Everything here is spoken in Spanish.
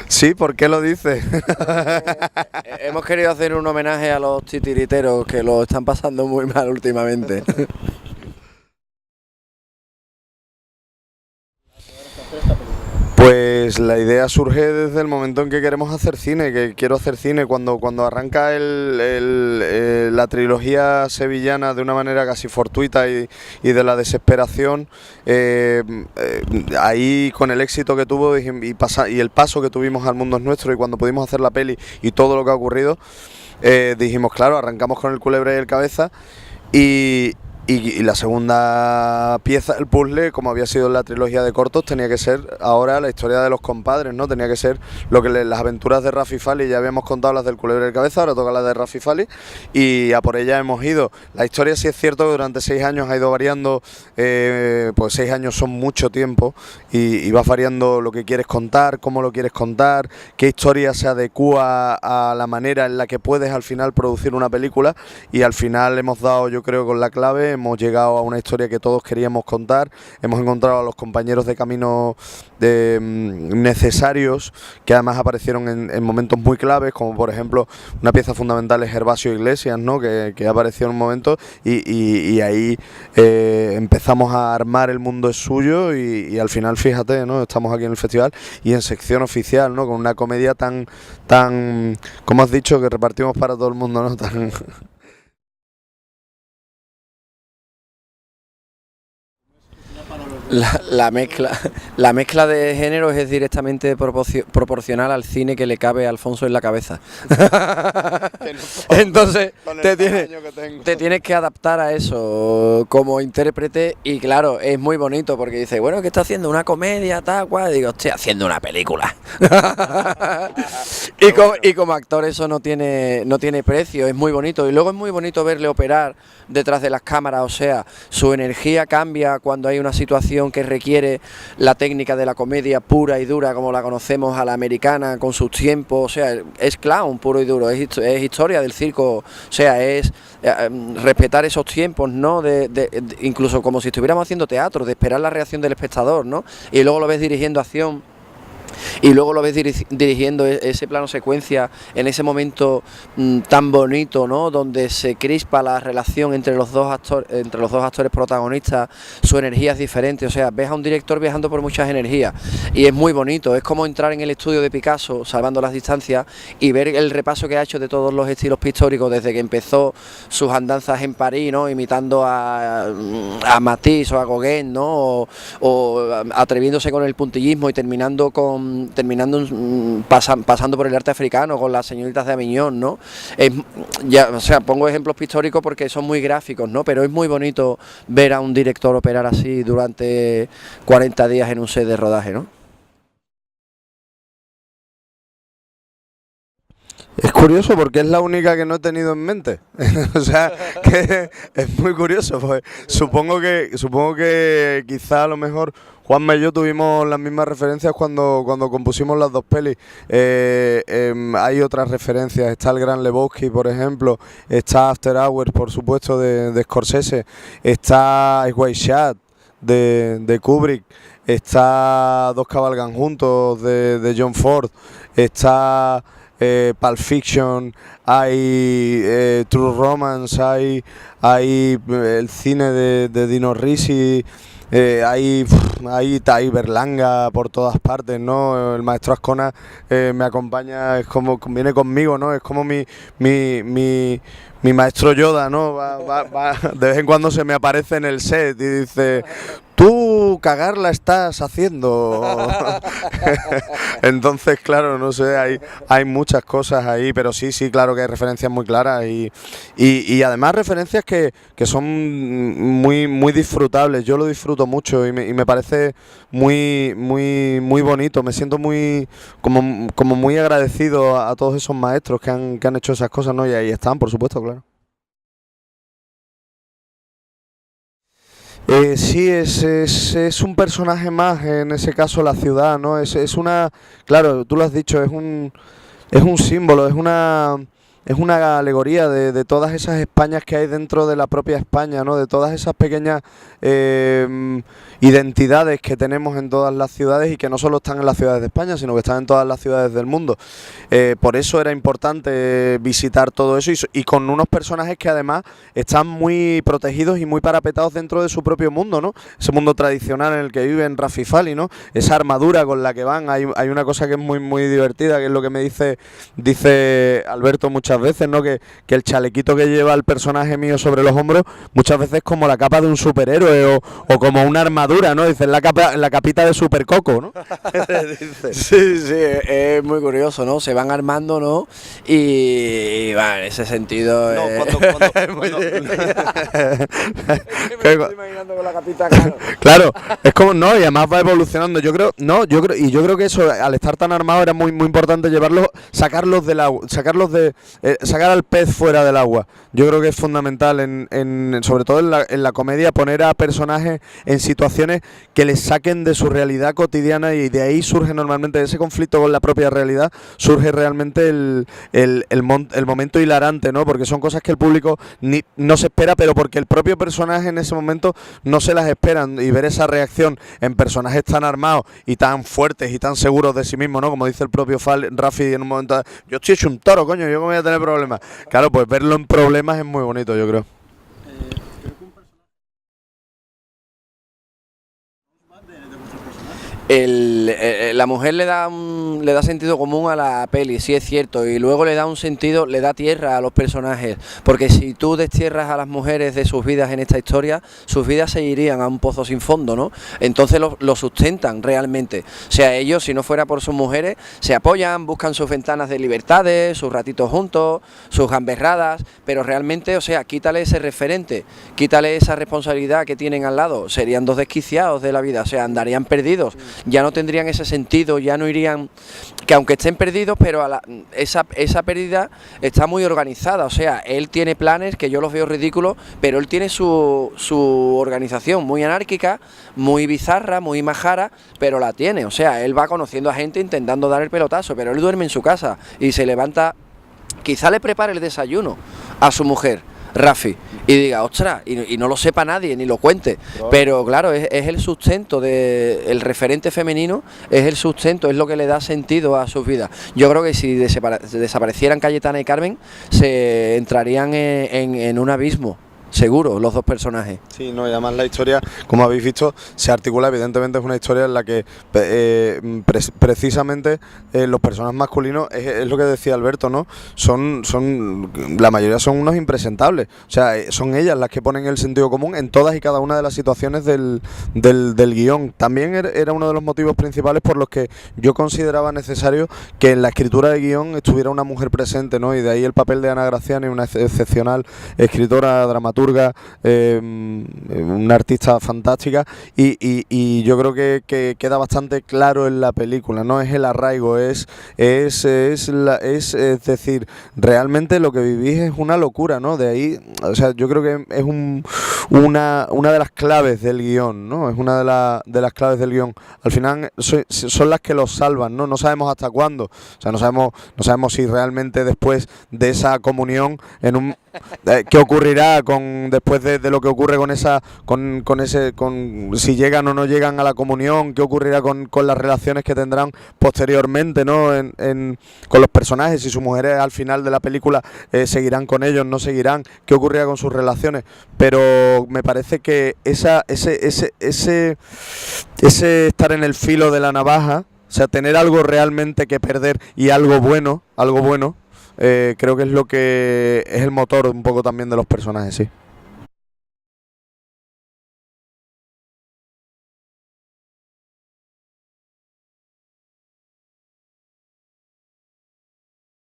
Sí, ¿por qué lo dices? Hemos querido hacer un homenaje a los titiriteros que lo están pasando muy mal últimamente. Pues la idea surge desde el momento en que queremos hacer cine, que quiero hacer cine. Cuando arranca la trilogía sevillana de una manera casi fortuita y de la desesperación, ahí con el éxito que tuvo y el paso que tuvimos al Mundo es Nuestro, y cuando pudimos hacer la peli y todo lo que ha ocurrido, dijimos, claro, arrancamos con el Culebra y el Cabeza. Y la segunda pieza del puzzle, como había sido en la trilogía de cortos, tenía que ser ahora la historia de los compadres, ¿no? Tenía que ser las aventuras de Rafi Fali. Ya habíamos contado las del Culebra y el Cabeza, ahora toca las de Rafi Fali, y a por ella hemos ido. La historia sí es cierto que durante 6 años ha ido variando, pues 6 años son mucho tiempo, y vas variando lo que quieres contar, cómo lo quieres contar, qué historia se adecúa a la manera en la que puedes al final producir una película, y al final hemos dado, yo creo, con la clave. Hemos llegado a una historia que todos queríamos contar, hemos encontrado a los compañeros de camino necesarios, que además aparecieron en momentos muy claves, como por ejemplo una pieza fundamental es Gervasio Iglesias, ¿no? que apareció en un momento, y ahí empezamos a armar El Mundo es Suyo, y al final, fíjate, ¿no? Estamos aquí en el festival y en sección oficial, ¿no? Con una comedia tan, como has dicho, que repartimos para todo el mundo, ¿no? Tan... La mezcla, la mezcla de géneros es directamente proporcional al cine que le cabe a Alfonso en la cabeza. Entonces te tienes que adaptar a eso como intérprete, y claro, es muy bonito porque dice, bueno, ¿qué está haciendo? ¿Una comedia, tal cual? Digo, estoy haciendo una película. Y como actor eso no tiene precio, es muy bonito. Y luego es muy bonito verle operar detrás de las cámaras, o sea, su energía cambia cuando hay una situación que requiere la técnica de la comedia pura y dura, como la conocemos a la americana, con sus tiempos, o sea, es clown puro y duro, es historia del circo, o sea, es respetar esos tiempos, ¿no? Incluso como si estuviéramos haciendo teatro, de esperar la reacción del espectador, ¿no? Y luego lo ves dirigiendo acción. Y luego lo ves dirigiendo ese plano secuencia en ese momento tan bonito, ¿no? Donde se crispa la relación entre los dos actores protagonistas, su energía es diferente, o sea, ves a un director viajando por muchas energías y es muy bonito. Es como entrar en el estudio de Picasso, salvando las distancias, y ver el repaso que ha hecho de todos los estilos pictóricos desde que empezó sus andanzas en París, ¿no? Imitando a Matisse o a Gauguin, ¿no? O atreviéndose con el puntillismo y pasando por el arte africano con las señoritas de Aviñón, ¿no? O sea, pongo ejemplos pictóricos porque son muy gráficos, ¿no? Pero es muy bonito ver a un director operar así durante 40 días en un set de rodaje, ¿no? Es curioso porque es la única que no he tenido en mente. O sea, que es muy curioso. Pues supongo que quizá a lo mejor Juanma y yo tuvimos las mismas referencias cuando compusimos las dos pelis. Hay otras referencias. Está el Gran Lebowski, por ejemplo. Está After Hours, por supuesto, de Scorsese. Está Ice White Shot de Kubrick. Está Dos cabalgan juntos de John Ford. Está Pulp Fiction, hay True Romance, hay el cine de Dino Risi, hay Berlanga por todas partes, ¿no? El maestro Ascona me acompaña, es como viene conmigo, ¿no? Es como mi maestro Yoda, ¿no? De vez en cuando se me aparece en el set y dice, tú cagarla estás haciendo. Entonces, claro, no sé, hay muchas cosas ahí, pero sí, claro que hay referencias muy claras y además referencias que son muy disfrutables. Yo lo disfruto mucho y me parece muy bonito. Me siento como muy agradecido a todos esos maestros que han hecho esas cosas, ¿no? Y ahí están, por supuesto, claro. Sí, es un personaje más, en ese caso la ciudad, ¿no? Claro, tú lo has dicho, es un símbolo, una alegoría de todas esas Españas que hay dentro de la propia España, ¿no? De todas esas pequeñas identidades que tenemos en todas las ciudades y que no solo están en las ciudades de España, sino que están en todas las ciudades del mundo. Por eso era importante visitar todo eso y con unos personajes que además están muy protegidos y muy parapetados dentro de su propio mundo, ¿no? Ese mundo tradicional en el que viven Rafi y Fali, ¿no? Esa armadura con la que van, hay una cosa que es muy divertida, que es lo que me dice Alberto muchas veces, ¿no? Que el chalequito que lleva el personaje mío sobre los hombros muchas veces es como la capa de un superhéroe o como una armadura, ¿no? Dicen la capita de Supercoco, ¿no? Sí, es muy curioso, ¿no? Se van armando, ¿no? Y bueno, en ese sentido... No, me estoy imaginando con la capita, claro. Claro, es como, no, y además va evolucionando. Yo creo que eso, al estar tan armado, era muy importante sacarlos del agua, sacar al pez fuera del agua. Yo creo que es fundamental, sobre todo en la comedia, poner a personajes en situaciones que les saquen de su realidad cotidiana, y de ahí surge normalmente, de ese conflicto con la propia realidad, surge realmente el momento hilarante, ¿no? Porque son cosas que el público no se espera, pero porque el propio personaje en ese momento no se las esperan, y ver esa reacción en personajes tan armados y tan fuertes y tan seguros de sí mismos, ¿no? Como dice el propio Rafi en un momento, yo estoy hecho un toro, coño, yo cómo voy a tener problemas. Claro, pues verlo en problemas es muy bonito, yo creo. La mujer le da sentido común a la peli, sí es cierto, y luego le da un sentido, le da tierra a los personajes, porque si tú destierras a las mujeres de sus vidas en esta historia, sus vidas se irían a un pozo sin fondo, ¿no? Entonces lo sustentan realmente. O sea, ellos, si no fuera por sus mujeres, se apoyan, buscan sus ventanas de libertades, sus ratitos juntos, sus gamberradas, pero realmente, o sea, quítale ese referente, quítale esa responsabilidad que tienen al lado, serían dos desquiciados de la vida, o sea, andarían perdidos. Ya no tendrían ese sentido, ya no irían, que aunque estén perdidos, pero esa pérdida está muy organizada, o sea, él tiene planes que yo los veo ridículos, pero él tiene su organización muy anárquica, muy bizarra, muy majara, pero la tiene, o sea, él va conociendo a gente intentando dar el pelotazo, pero él duerme en su casa y se levanta, quizá le prepare el desayuno a su mujer, Rafi, y diga, ostras, y no lo sepa nadie, ni lo cuente, pero claro, es el sustento el referente femenino, es el sustento, es lo que le da sentido a sus vidas. Yo creo que si desaparecieran Cayetana y Carmen, se entrarían en un abismo, seguro, los dos personajes. Sí, no, y además la historia, como habéis visto, se articula, evidentemente es una historia en la que precisamente los personajes masculinos, es lo que decía Alberto, ¿no? La mayoría son unos impresentables, o sea, son ellas las que ponen el sentido común en todas y cada una de las situaciones del guión. También era uno de los motivos principales por los que yo consideraba necesario que en la escritura de guión estuviera una mujer presente, ¿no? Y de ahí el papel de Ana Graciani, una excepcional escritora, dramaturga, una artista fantástica, y yo creo que queda bastante claro en la película, ¿no? Es el arraigo, es decir, realmente lo que vivís es una locura, ¿no? De ahí, o sea, yo creo que es una de las claves del guión, ¿no? Es una de las claves del guión. Al final son las que los salvan, ¿no? No sabemos hasta cuándo, o sea, no sabemos si realmente después de esa comunión qué ocurrirá después de lo que ocurre si llegan o no llegan a la comunión, qué ocurrirá con las relaciones que tendrán posteriormente, ¿no? Con los personajes, si sus mujeres al final de la película seguirán con ellos, no seguirán, qué ocurrirá con sus relaciones. Pero me parece que ese estar en el filo de la navaja, o sea, tener algo realmente que perder y algo bueno, creo que es lo que es el motor un poco también de los personajes, sí.